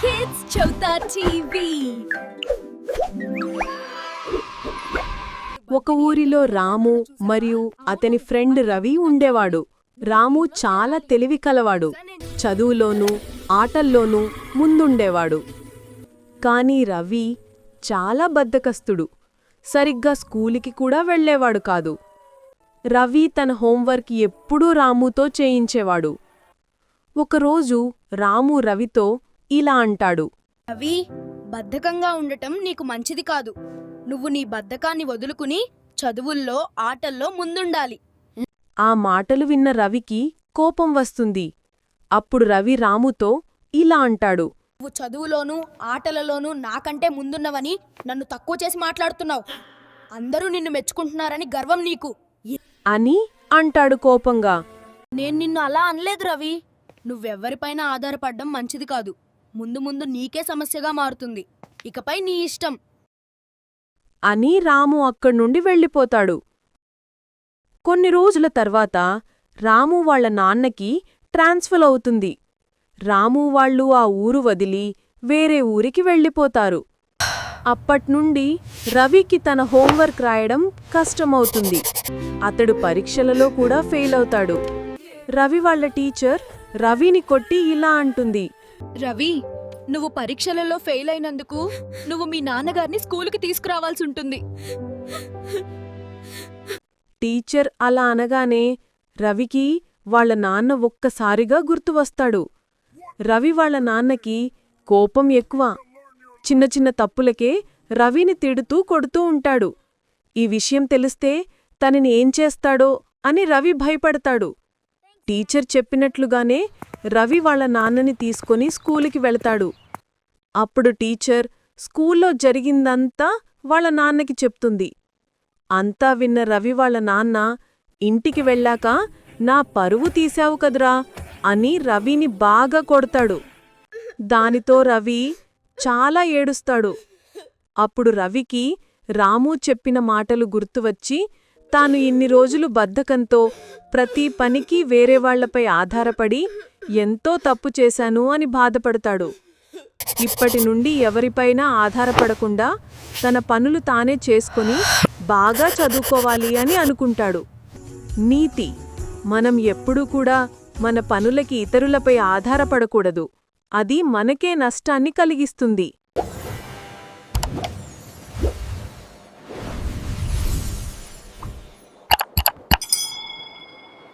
Kids Chota TV. ఒక ఊరిలో రాము మరియు అతని ఫ్రెండ్ రవి ఉండేవాడు. రాము చాలా తెలివి కలవాడు. చదువులోనూ ఆటల్లోనూ ముందుండేవాడు. కానీ రవి చాలా బద్ధకస్తుడు. సరిగ్గా స్కూలుకి కూడా వెళ్ళేవాడు కాదు. రవి తన హోంవర్క్ ఎప్పుడూ రాముతో చేయించేవాడు. ఒకరోజు రాము రవితో ఇలా అంటాడు. రవి, బద్ధకంగా ఉండటం నీకు మంచిది కాదు. నువ్వు నీ బద్ధకాన్ని వదులుకుని చదువుల్లో ఆటల్లో ముందుండాలి. ఆ మాటలు విన్న రవికి కోపం వస్తుంది. అప్పుడు రవి రాముతో ఇలా అంటాడు. నువ్వు చదువులోనూ ఆటలలోనూ నాకంటే ముందున్నవని నన్ను తక్కువ చేసి మాట్లాడుతున్నావు. అందరూ నిన్ను మెచ్చుకుంటున్నారని గర్వం నీకు అని అంటాడు కోపంగా. నేను నిన్ను అలా అనలేదు రవి. నువ్వెవ్వరిపైన ఆధారపడ్డం మంచిది కాదు. ముందు ముందు నీకే సమస్యగా మారుతుంది. ఇకపై నీ ఇష్టం అని రాము అక్కడ్నుండి వెళ్ళిపోతాడు. కొన్ని రోజుల తర్వాత రాము వాళ్ల నాన్నకి ట్రాన్స్ఫర్ అవుతుంది. రాము వాళ్ళు ఆ ఊరు వదిలి వేరే ఊరికి వెళ్ళిపోతారు. అప్పట్నుండి రవికి తన హోంవర్క్ రాయడం కష్టమవుతుంది. అతడు పరీక్షలలో కూడా ఫెయిల్ అవుతాడు. రవి వాళ్ల టీచర్ రవిని కొట్టి ఇలా అంటుంది. రవి, నువ్వు పరీక్షలలో ఫెయిల్ అయినందుకు నువ్వు మీ నాన్నగారిని స్కూలుకి తీసుకురావాల్సి ఉంటుంది. టీచర్ అలా అనగానే రవికి వాళ్ల నాన్న ఒక్కసారిగా గుర్తువస్తాడు. రవి వాళ్ల నాన్నకి కోపం ఎక్కువ. చిన్న చిన్న తప్పులకే రవిని తిడుతూ కొడుతూ ఉంటాడు. ఈ విషయం తెలిస్తే తనని ఏం చేస్తాడో అని రవి భయపడతాడు. టీచర్ చెప్పినట్లుగానే రవి వాళ్ల నాన్నని తీసుకొని స్కూలుకి వెళతాడు. అప్పుడు టీచర్ స్కూల్లో జరిగిందంతా వాళ్ల నాన్నకి చెప్తుంది. అంతా విన్న రవి వాళ్ల నాన్న ఇంటికి వెళ్ళాక నా పరువు తీశావు కదరా అని రవిని బాగా కొడతాడు. దానితో రవి చాలా ఏడుస్తాడు. అప్పుడు రవికి రాము చెప్పిన మాటలు గుర్తువచ్చి తాను ఇన్ని రోజులు బద్ధకంతో ప్రతి పనికి వేరేవాళ్లపై ఆధారపడి ఎంతో తప్పు చేశాను అని బాధపడతాడు. ఇప్పటినుండి ఎవరిపైనా ఆధారపడకుండా తన పనులు తానే చేసుకుని బాగా చదువుకోవాలి అని అనుకుంటాడు. నీతి: మనం ఎప్పుడూ కూడా మన పనులకి ఇతరులపై ఆధారపడకూడదు. అది మనకే నష్టాన్ని కలిగిస్తుంది.